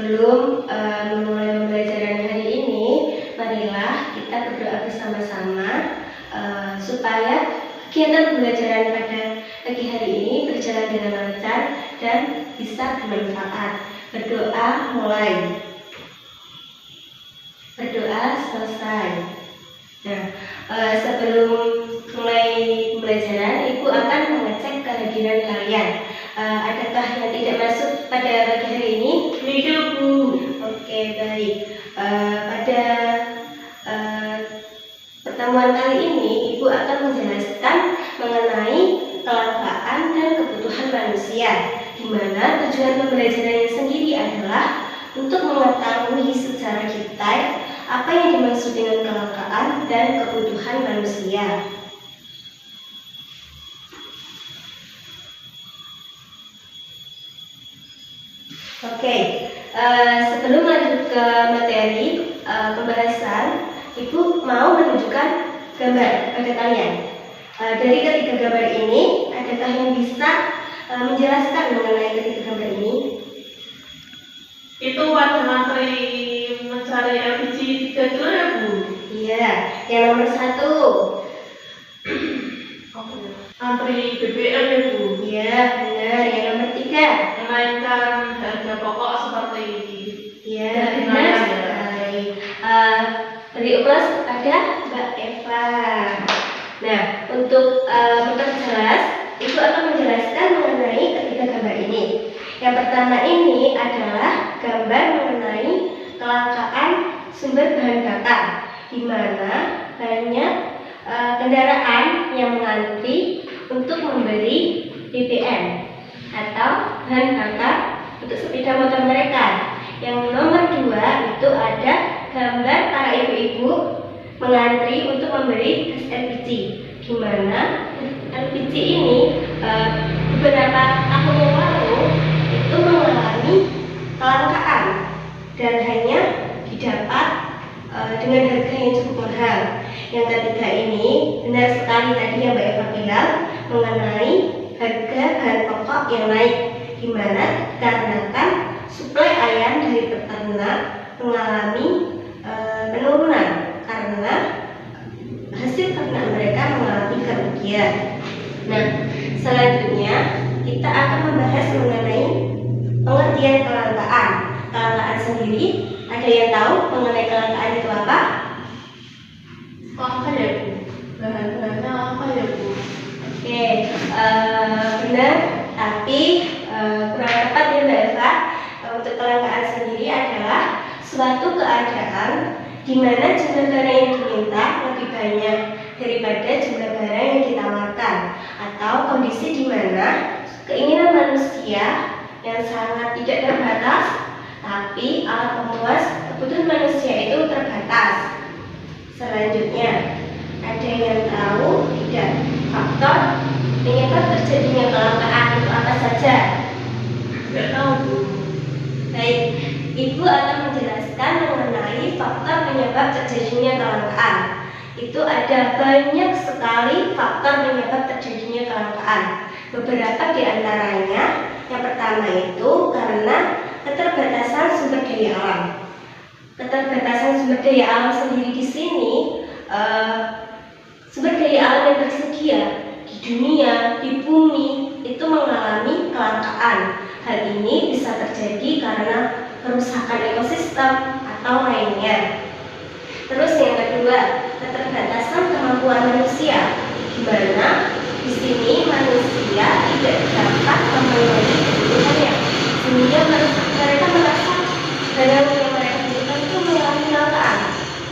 Sebelum memulai pembelajaran hari ini, marilah kita berdoa bersama-sama supaya kegiatan pembelajaran pada pagi hari ini berjalan dengan lancar dan bisa bermanfaat. Berdoa mulai. Berdoa selesai. Nah, sebelum mulai pembelajaran, Ibu akan mengecek kehadiran kalian. Adakah yang tidak masuk pada pagi hari ini? Tidak, Bu. Oke, baik. Pada pertemuan kali ini, Ibu akan menjelaskan mengenai kelangkaan dan kebutuhan manusia, di mana tujuan pembelajarannya sendiri adalah untuk mengetahui secara detail apa yang dimaksud dengan kelangkaan dan kebutuhan manusia. Oke, sebelum lanjut ke materi pembahasan, Ibu mau menunjukkan gambar pada kalian. Dari ketiga gambar ini, adakah yang bisa menjelaskan mengenai ketiga gambar ini? Itu pada materi mencari LPG 3 kilo ya, Bu? Iya, yang nomor 1. Antri BBM ya, Bu? Iya, benar. Yang nomor 3. Menaikkan harga pokok seperti Iya, benar sekali. Berikut ada Mbak Eva. Nah, untuk memperjelas, Ibu akan menjelaskan mengenai ketiga gambar ini. Yang pertama ini adalah gambar mengenai kelangkaan sumber bahan bakar, di mana banyak kendaraan yang mengantri untuk membeli BBM atau bahan bakar untuk sepeda motor mereka. Yang nomor 2 itu ada gambar para ibu-ibu mengantri untuk membeli gas LPG, di mana LPG ini beberapa tahun yang lalu itu mengalami kelangkaan dan hanya didapat dengan harga yang cukup mahal. Yang ketiga ini benar sekali tadi yang Mbak Eva bilang mengenai harga bahan pokok yang naik, di mana dikarenakan suplai ayam dari peternak mengalami penurunan karena hasil ternak mereka mengalami kerugian. Nah, selanjutnya kita akan membahas mengenai pengertian kelangkaan. Kelangkaan sendiri, ada yang tahu mengenai kelangkaan itu apa? apa ya, Bu? Bahan-bahannya apa ya, Bu? Oke, benar, tapi kurang tepat ya Mbak Eva. Untuk kelangkaan sendiri adalah suatu keadaan di mana jumlah barang yang diminta lebih banyak daripada jumlah barang yang ditawarkan, atau kondisi di mana keinginan manusia yang sangat tidak terbatas, tapi alat pemuas kebutuhan manusia itu terbatas. Selanjutnya, ada yang tahu tidak faktor penyebab terjadinya kelangkaan itu apa saja? Tidak tahu, Bu. Baik, Ibu akan menjelaskan mengenai faktor penyebab terjadinya kelangkaan. Itu ada banyak sekali faktor penyebab terjadinya kelangkaan. Beberapa di antaranya, yang pertama itu karena keterbatasan sumber daya alam. Keterbatasan sumber daya alam sendiri di sini, sumber daya alam yang tersedia di dunia, di bumi itu mengalami kelangkaan. Hal ini bisa terjadi karena kerusakan ekosistem atau lainnya. Terus yang kedua, keterbatasan kemampuan manusia, di mana di sini manusia tidak dapat memenuhi kebutuhannya, sehingga mereka merasa barang yang mereka butuhkan itu mengalami kelangkaan.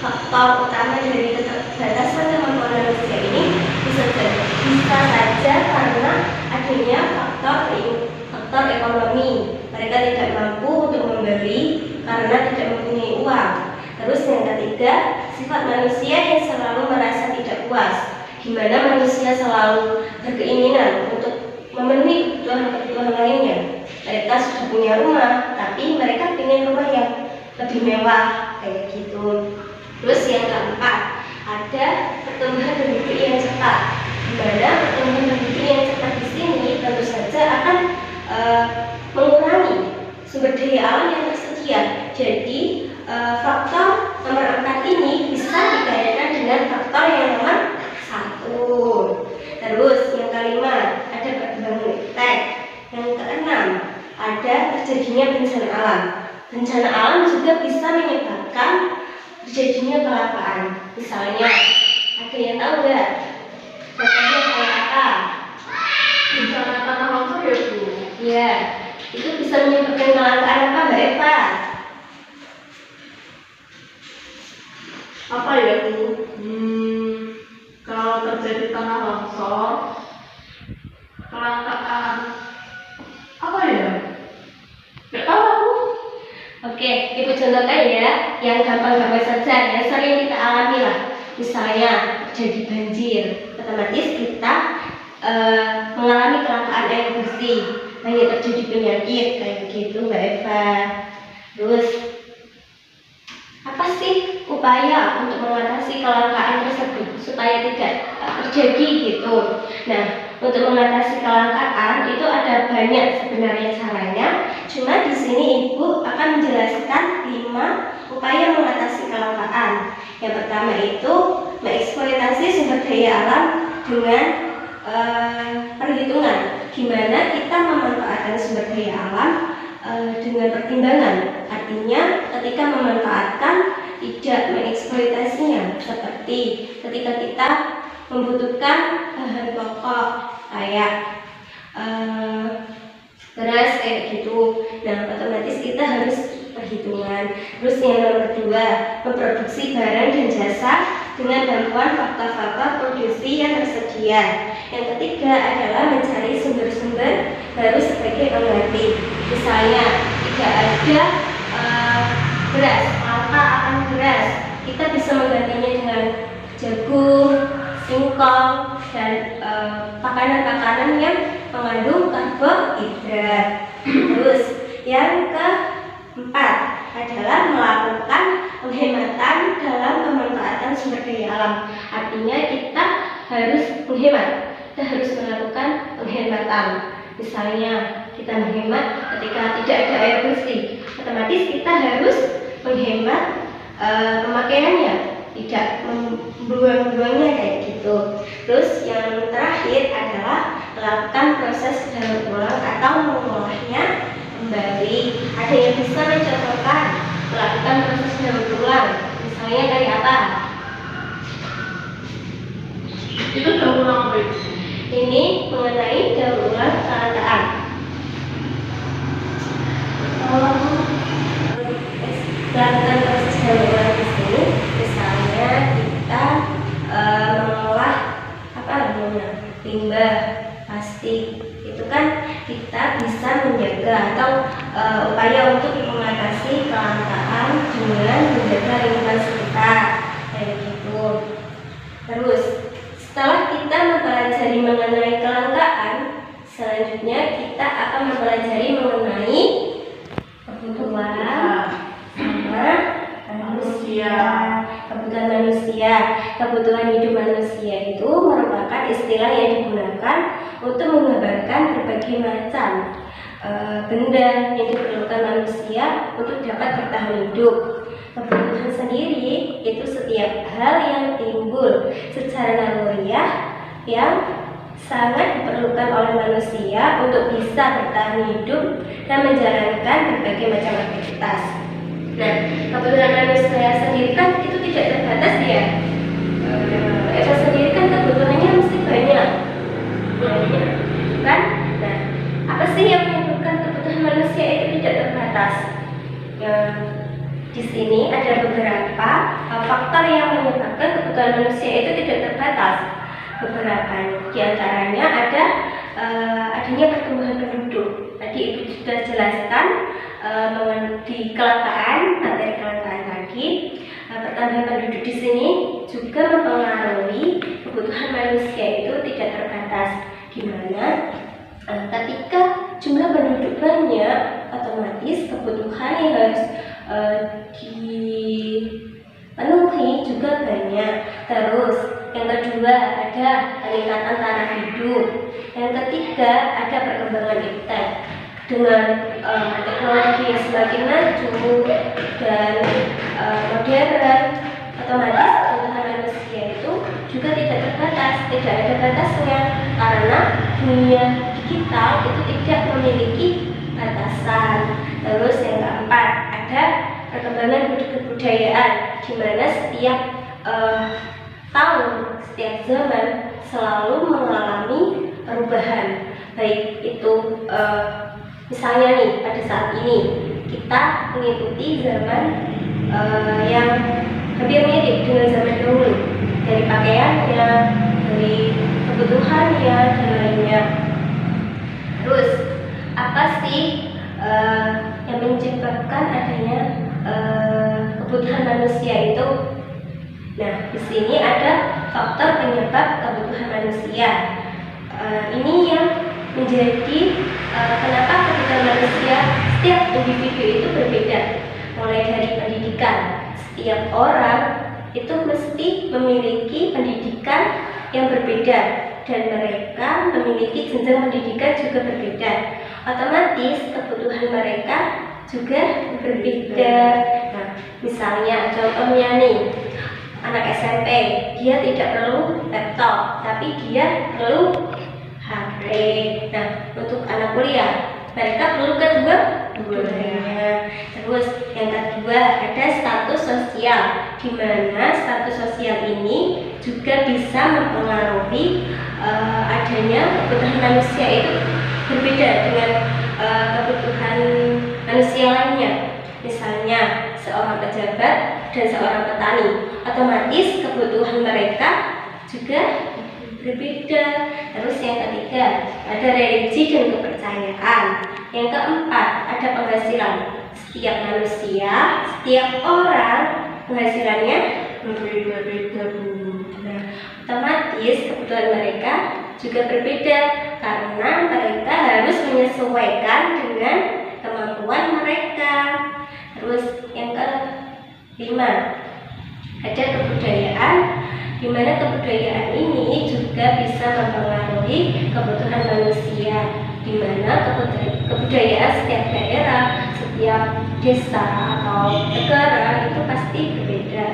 Faktor utama dari keterbatasan kemampuan manusia ini bisa saja karena adanya faktor ekonomi. Mereka tidak mampu untuk membeli karena tidak mempunyai uang. Terus yang ketiga, sifat manusia yang selalu merasa tidak puas, di mana manusia selalu berkeinginan untuk memenuhi kebutuhan lainnya. Mereka sudah punya rumah, tapi mereka ingin rumah yang lebih mewah, kayak gitu. Terus yang keempat, ada pertumbuhan penduduk yang cepat, di mana pertumbuhan penduduk yang cepat di sini tentu saja akan mengurangi sumber daya alam yang tersedia. Jadi faktor nomor 4 ini bisa dikaitkan dengan faktor yang nomor 1. Terus yang kelima ada perkembangan iptek. Yang keenam ada terjadinya bencana alam. Bencana alam juga bisa menyebabkan terjadinya kelangkaan. Misalnya, ada yang tahu nggak? Contohnya kayak apa? Bencana tanah longsor ya Bu? Ya, itu bisa menyebabkan kelangkaan apa Mbak Eva? Apa ya Bu? Kalau terjadi tanah longsor, kelangkaan apa ya? Gak tahu aku. Oke, Ibu contohkan ya, yang gampang-gampang saja, yang sering kita alami lah. Misalnya terjadi banjir, otomatis kita mengalami kelangkaan air bersih, banyak terjadi penyakit kayak begitu Mbak Eva. Terus apa sih upaya untuk mengatasi kelangkaan tersebut supaya tidak terjadi gitu? Nah, untuk mengatasi kelangkaan itu ada banyak sebenarnya caranya. Cuma di sini Ibu akan menjelaskan 5 upaya mengatasi kelangkaan. Yang pertama itu mengeksploitasi sumber daya alam dengan perhitungan gimana kita memanfaatkan sumber daya alam dengan pertimbangan. Artinya ketika memanfaatkan tidak mengeksploitasinya, seperti ketika kita membutuhkan bahan pokok kayak beras kayak gitu. Nah, otomatis kita harus perhitungan. Terus yang nomor 2, memproduksi barang dan jasa dengan bantuan faktor-faktor produksi yang tersedia. Yang ketiga adalah mencari sumber-sumber baru sebagai pengganti. Misalnya tidak ada beras, maka akan beras kita bisa menggantinya dengan jagung, singkong, dan makanan-makanan yang mengandung karbohidrat. Terus yang keempat adalah melakukan penghematan dalam pemanfaatan sumber daya alam. Artinya kita harus menghemat, kita harus melakukan penghematan. Misalnya kita menghemat ketika tidak ada air bersih, otomatis kita harus menghemat pemakaiannya, tidak membuang-buangnya kayak gitu. Terus yang terakhir adalah melakukan proses daur ulang atau mengolahnya kembali. Ada yang bisa mencontohkan melakukan proses daur ulang, misalnya kayak apa? Itu daur ulang apa itu? Ini mengenai daur ulang kelangkaan. Melakukan proses daur ulang di sini, misalnya kita mengolah apa namanya limbah plastik, itu kan kita bisa menjaga atau upaya untuk mengatasi kelangkaan dengan menjaga lingkungan sekitar kayak gitu. Terus setelah kita mempelajari mengenai kelangkaan, selanjutnya kita akan mempelajari mengenai kebutuhan sama manusia. Kebutuhan manusia, kebutuhan hidup manusia itu merupakan istilah yang digunakan untuk menggambarkan berbagai macam benda yang diperlukan manusia untuk dapat bertahan hidup. Kebutuhan sendiri itu setiap hal yang timbul secara naluriah yang sangat diperlukan oleh manusia untuk bisa bertahan hidup dan menjalankan berbagai macam aktivitas. Nah, kebutuhan manusia sendiri kan itu tidak terbatas ya. Eva sendiri kan kebutuhannya mesti banyak, kan? Nah, apa sih yang menyebabkan kebutuhan manusia itu tidak terbatas? Di sini ada beberapa faktor yang menyebabkan kebutuhan manusia itu tidak terbatas. Beberapa di antaranya ada adanya pertumbuhan penduduk. Tadi Ibu sudah jelaskan di kelangkaan, materi kelangkaan tadi. Pertambahan penduduk di sini juga mempengaruhi kebutuhan manusia itu tidak terbatas. Gimana? Ketika jumlah penduduk banyak, otomatis kebutuhan yang harus dipenuhi juga banyak. Terus yang kedua ada peningkatan taraf hidup. Yang ketiga ada perkembangan iptek. Dengan teknologi yang semakin maju, dan modern, otomatis kebutuhan manusia itu juga tidak terbatas, tidak ada batasnya, karena dunia digital itu tidak memiliki batasan. Terus yang keempat, ada perkembangan kebudayaan, di mana setiap tahun, setiap zaman selalu mengalami perubahan, baik itu misalnya nih pada saat ini kita mengikuti zaman yang hampir mirip dengan zaman dahulu, dari pakaiannya, dari kebutuhannya dan lainnya. Terus apa sih yang menyebabkan adanya kebutuhan manusia itu? Nah, di sini ada faktor penyebab kebutuhan manusia. Ini yang menjadi kenapa kebutuhan manusia setiap individu itu berbeda. Mulai dari pendidikan, setiap orang itu mesti memiliki pendidikan yang berbeda, dan mereka memiliki jenjang pendidikan juga berbeda. Otomatis kebutuhan mereka juga berbeda. Nah, misalnya contohnya nih, anak SMP, dia tidak perlu laptop, tapi dia perlu HP. Nah, untuk anak kuliah, mereka perlu keduanya. Terus yang kedua, ada status sosial, di mana status sosial ini juga bisa mempengaruhi adanya kebutuhan manusia itu berbeda dengan kebutuhan manusia lainnya. Misalnya seorang pejabat dan seorang petani, otomatis kebutuhan mereka juga berbeda. Terus yang ketiga, ada religi dan kepercayaan. Yang keempat, ada penghasilan. Setiap manusia, setiap orang penghasilannya berbeda-beda, Bu. Nah, otomatis kebutuhan mereka juga berbeda, karena mereka harus menyesuaikan dengan kemampuan mereka. Terus yang kelima, ada kebudayaan, di mana kebudayaan ini juga bisa mempengaruhi kebutuhan manusia, di mana kebudayaan setiap daerah, setiap desa atau negara itu pasti berbeda.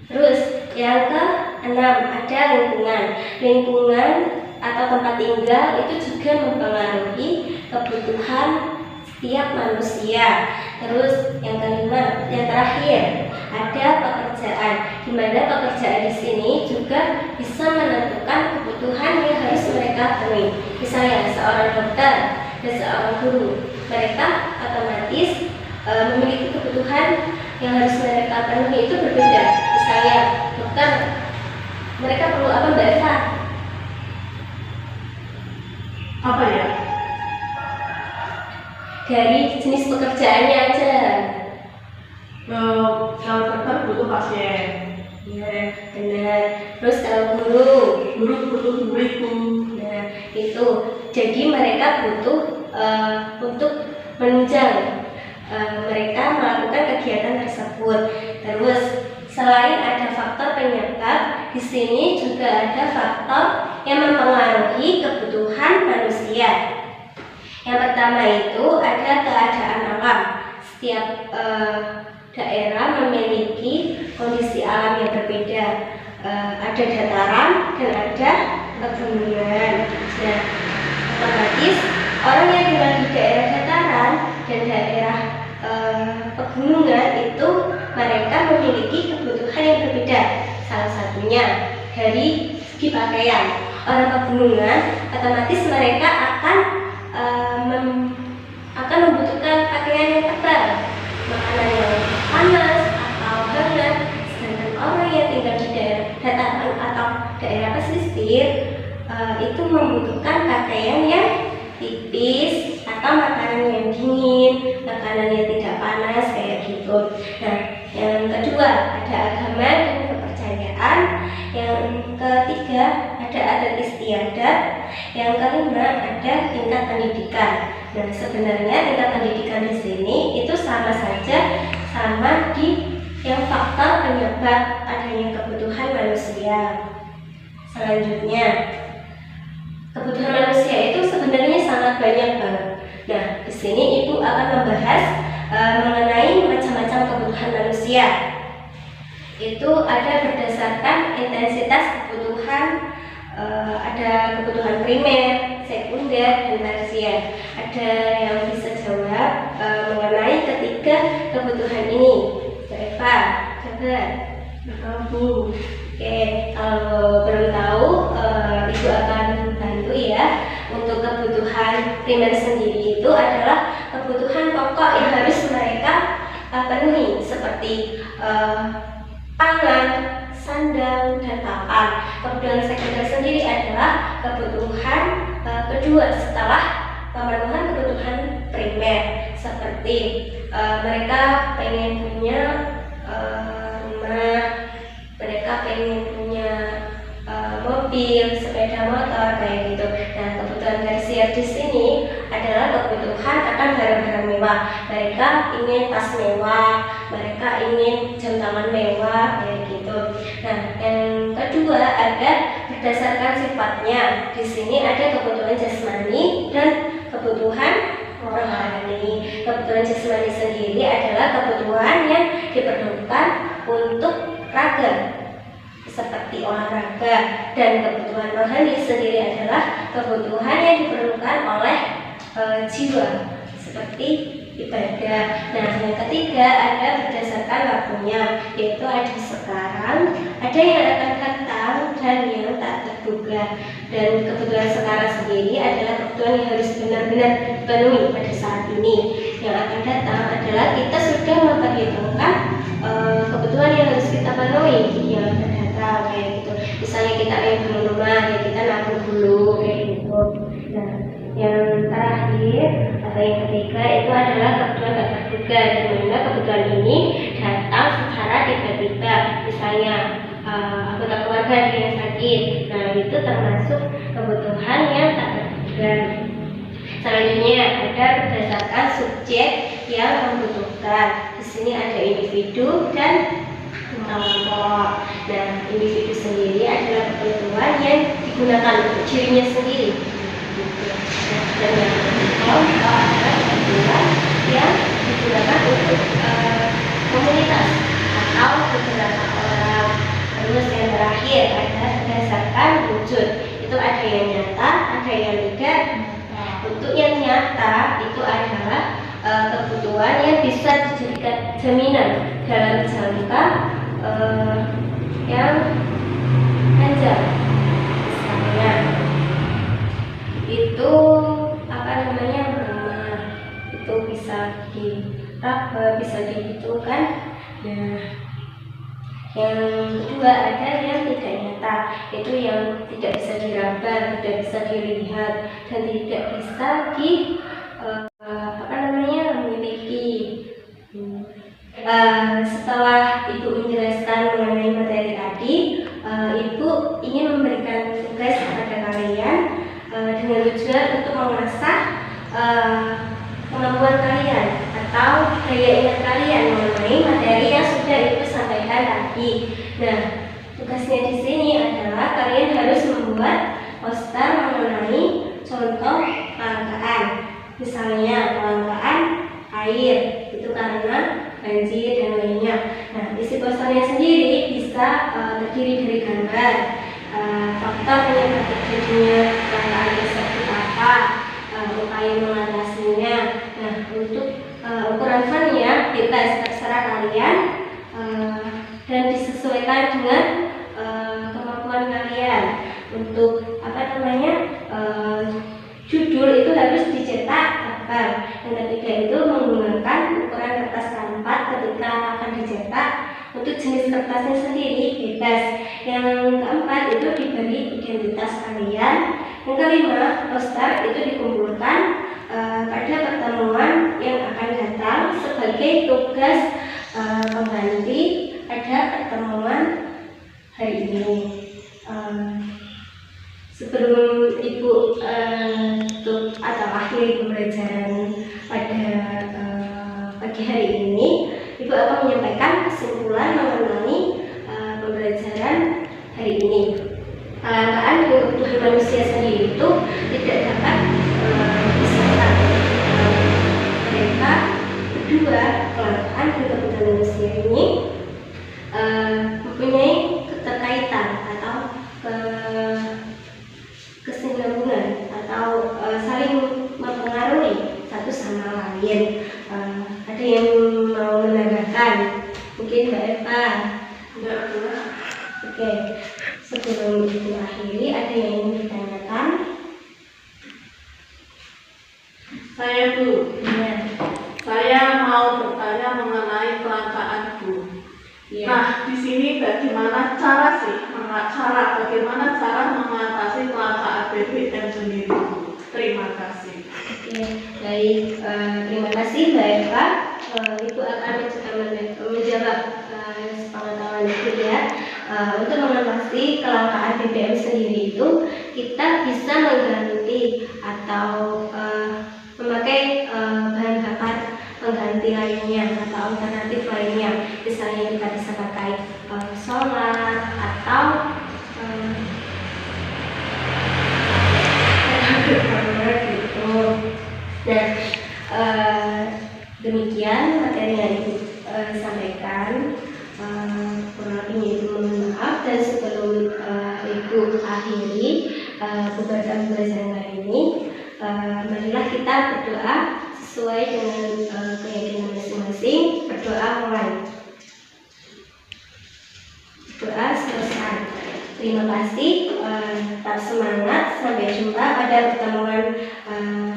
Terus yang keenam, ada lingkungan. Lingkungan atau tempat tinggal itu juga mempengaruhi kebutuhan setiap manusia. Terus yang kelima, yang terakhir, ada pekerjaan, di mana pekerjaan di sini juga bisa menentukan kebutuhan yang harus mereka penuhi. Misalnya seorang dokter dan seorang guru, mereka otomatis memiliki kebutuhan yang harus mereka penuhi itu berbeda. Misalnya dokter, mereka perlu apa, Mbak Eva? Apa ya? Dari jenis pekerjaannya aja. Kalau dokter butuh pasien. Ya, benar. Terus kalau guru Butuh muridku. nah itu, jadi mereka butuh untuk menunjang mereka melakukan kegiatan tersebut. Terus selain ada faktor penyebab, di sini juga ada faktor yang mempengaruhi kebutuhan manusia. Yang pertama itu ada keadaan alam. Setiap daerah memiliki kondisi alam yang berbeda. Ada dataran dan ada pegunungan. Nah, otomatis orang yang tinggal di daerah dataran dan daerah pegunungan itu mereka memiliki kebutuhan yang berbeda. Salah satunya dari segi pakaian. Orang pegunungan otomatis mereka akan membutuhkan pakaian yang tebal, makanan yang panas atau hangat. Sedangkan orang yang tinggal di daerah dataran atau daerah pesisir itu membutuhkan pakaian yang tipis atau makanan yang dingin, makanan yang tidak panas kayak gitu. Nah, yang kedua ada agama dan kepercayaan. Yang ketiga ada adat istiadat. Yang kelima ada tingkat pendidikan. Nah, sebenarnya tingkat pendidikan di sini itu sama saja sama di yang faktor penyebab adanya kebutuhan manusia. Selanjutnya, kebutuhan manusia itu sebenarnya sangat banyak banget. Nah, di sini Ibu akan membahas mengenai macam-macam kebutuhan manusia. Itu ada berdasarkan intensitas kebutuhan, ada kebutuhan primer, sekunder, dan tersier. Ada yang bisa jawab mengenai ketiga kebutuhan ini? Eva, coba. Oke, kalau belum tahu, Ibu akan bantu ya. Untuk kebutuhan primer sendiri itu adalah kebutuhan pokok yang harus mereka penuhi, seperti pangan, sandang, dan papan. Kebutuhan sekunder sendiri adalah kebutuhan kedua setelah pemenuhan kebutuhan primer, seperti mereka pengen punya rumah, mereka pengen punya mobil, sepeda motor, kayak gitu. Nah, kebutuhan tersier di sini adalah kebutuhan akan barang-barang mewah. Mereka ingin tas mewah, mereka ingin jam tangan mewah, kayak gitu. Nah, yang kedua ada berdasarkan sifatnya. Di sini ada kebutuhan jasmani dan kebutuhan rohani. Kebutuhan jasmani sendiri adalah kebutuhan yang diperlukan untuk raga, seperti olahraga, dan kebutuhan rohani sendiri adalah kebutuhan yang diperlukan oleh jiwa, seperti ibadah. Nah, yang ketiga ada berdasarkan waktunya, yaitu ada sekarang, ada yang akan datang, dan yang tak terduga. Dan kebutuhan sekarang sendiri adalah kebutuhan yang harus benar-benar dipenuhi pada saat ini. Yang akan datang adalah kita sudah memperhitungkan kebutuhan yang harus kita penuhi yang akan datang, kayak gitu. Misalnya kita ingin beli rumah, ya kita nabung dulu, kayak gitu. Nah, yang terakhir atau yang ketiga itu adalah kebutuhan tak terduga, di mana kebutuhan ini datang secara tiba-tiba. Misalnya anggota keluarga ada yang sakit, nah itu termasuk kebutuhan yang tak terduga. Selanjutnya ada berdasarkan subjek yang membutuhkan. Di sini ada individu dan kelompok. Nah, individu sendiri adalah kebutuhan yang digunakan untuk dirinya sendiri. Dan yang kelompok adalah kebutuhan yang digunakan untuk komunitas atau beberapa orang. Terus yang terakhir ada berdasarkan wujud. Itu ada yang nyata, ada yang tidak. Untuk yang nyata itu adalah kebutuhan yang bisa dijadikan jaminan dalam jangka yang panjang. Misalnya itu rumah itu bisa diraba, bisa dihitungkan. Nah, yang kedua ada yang tidak nyata, itu yang tidak bisa diraba, tidak bisa dilihat, dan tidak bisa memiliki. Setelah Ibu menjelaskan mengenai materi tadi, Ibu ingin memberikan tugas kepada kalian dengan tujuan untuk mengasah kemampuan kalian atau daya ingat kalian mengenai materi yang sudah Ibu sampaikan tadi. Nah, tugasnya di sini adalah kalian harus membuat poster mengenai contoh kelangkaan. Misalnya kelangkaan air, itu karena banjir dan lainnya. Nah, isi posternya sendiri bisa terdiri dari gambar, faktor penyebab terjadinya kelangkaan seperti apa, upaya mengatasinya. Nah, untuk ukuran fonnya bebas terserah kalian dan disesuaikan dengan kemampuan kalian. Untuk judul itu harus dicetak tebal. Yang ketiga itu menggunakan ukuran kertas A4 ketika akan dicetak. Untuk jenis kertasnya sendiri bebas. Yang keempat itu diberi identitas kalian. Yang kelima, poster itu dikumpulkan pada pertemuan yang akan datang sebagai tugas pengganti pada pertemuan hari ini. Sebelum Ibu atau akhir pembelajaran pada pagi hari ini, Ibu akan menyampaikan kesimpulan mengenai pembelajaran hari ini. Kelangkaan dengan kebutuhan manusia sendiri itu tidak dapat disebabkan. Mereka kedua, kelangkaan kebutuhan manusia ini mempunyai keterkaitan atau kesinambungan atau saling mempengaruhi satu sama lain. Ada yang mau menambahkan? Mungkin Mbak Eva. Enggak pula. Oke, sebelum itu akhiri, ada yang ingin ditanyakan? Saya Bu, Ya. saya mau bertanya mengenai kelangkaan Bu. Ya. Nah, di sini bagaimana cara mengatasi kelangkaan BBM sendiri Bu? Terima kasih. Oke, baik. Terima kasih Mbak Eva. Ibu akan menjawab sepengetahuan Ibu ya. Untuk mengatasi kelangkaan BBM sendiri itu, kita bisa mengganti atau memakai bahan bakar pengganti lainnya atau alternatif lainnya. Misalnya kita bisa pakai solar atau gitu. Dan demikian materi yang Ibu sampaikan. Kurang lebihnya Ibu mohon maaf, dan sebelum Ibu akhiri pembelajaran hari ini, marilah kita berdoa sesuai dengan keyakinan masing-masing. Berdoa mulai. Doa selesai. Terima kasih. Tetap semangat. Sampai jumpa pada pertemuan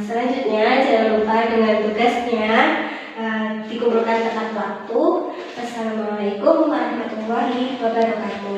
selanjutnya. Jangan lupa dengan tugasnya dikumpulkan tepat waktu. Assalamualaikum warahmatullahi wabarakatuh.